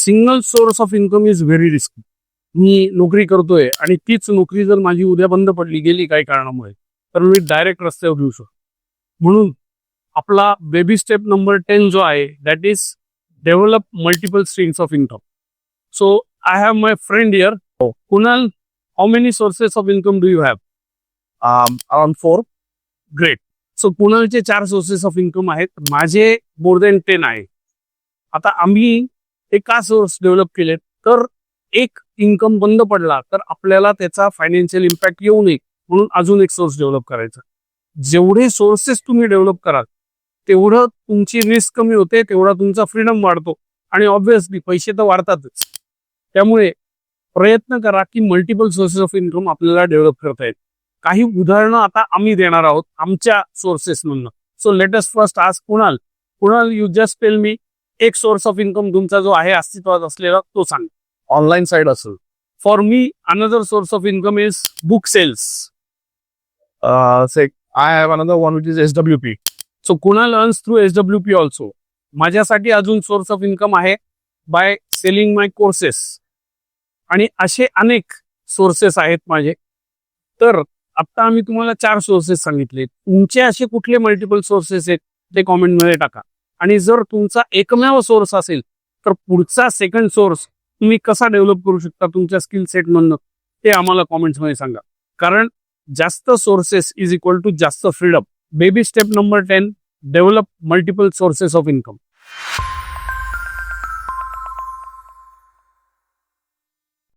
Single source of income is very risky. मी नोकरी करतोय आणि तीच नोकरी जर माझी उद्या बंद पडली गेली काही कारणामुळे तर मी डायरेक्ट रस्त्यावर येऊ शकतो. म्हणून आपला बेबी स्टेप नंबर 10 जो आहे that is develop multiple streams of income. So I have my friend here. Kunal, how many sources of income do you have? Around 4. Great. So कुणालचे 4 सोर्सेस ऑफ इन्कम आहेत, माझे मोर दॅन 10 आहे. आता आम्ही हे का सोर्स डेव्हलप केलेत तर एक इन्कम बंद पडला तर आपल्याला त्याचा फायनान्शियल इम्पॅक्ट येऊ नये म्हणून अजून एक सोर्स डेव्हलप करायचा. जेवढे सोर्सेस तुम्ही डेव्हलप कराल तेवढं तुमची रिस्क कमी होते, तेवढा तुमचा फ्रीडम वाढतो आणि ऑब्व्हियसली पैसे तर वाढतातच. त्यामुळे प्रयत्न करा की मल्टिपल सोर्सेस ऑफ इन्कम आपल्याला डेव्हलप करता येईल. काही उदाहरणं आता आम्ही देणार आहोत आमच्या सोर्सेस मधनं. So let us first ask Kunal. Kunal, you just tell me एक सोर्स ऑफ इन्कम तुमचा जो आहे अस्तित्वात असलेला तो सांग. Online side असेल. For me another source of income is book sales. Say I have another one which is SWP. So Kunal earns through SWP also. माझ्यासाठी अजून सोर्स ऑफ इन्कम आहे बाय सेलिंग माय कोर्सेस. आणि असे अनेक sources आहेत माझे. तर आता आम्ही तुम्हाला 4 सोर्सेस सांगितले. तुमचे असे कुठले मल्टिपल सोर्सेस आहेत ते कॉमेंटमध्ये टाका. आणि जर तुमचा एकमेव सोर्स असेल तर पुढचा सेकंड सोर्स तुम्ही कसा डेव्हलप करू शकता तुमच्या स्किल सेट मधनं ते आम्हाला कॉमेंट्समध्ये सांगा. कारण जास्त सोर्सेस इज इक्वल टू जास्त freedom. Baby step number 10, develop multiple sources of income.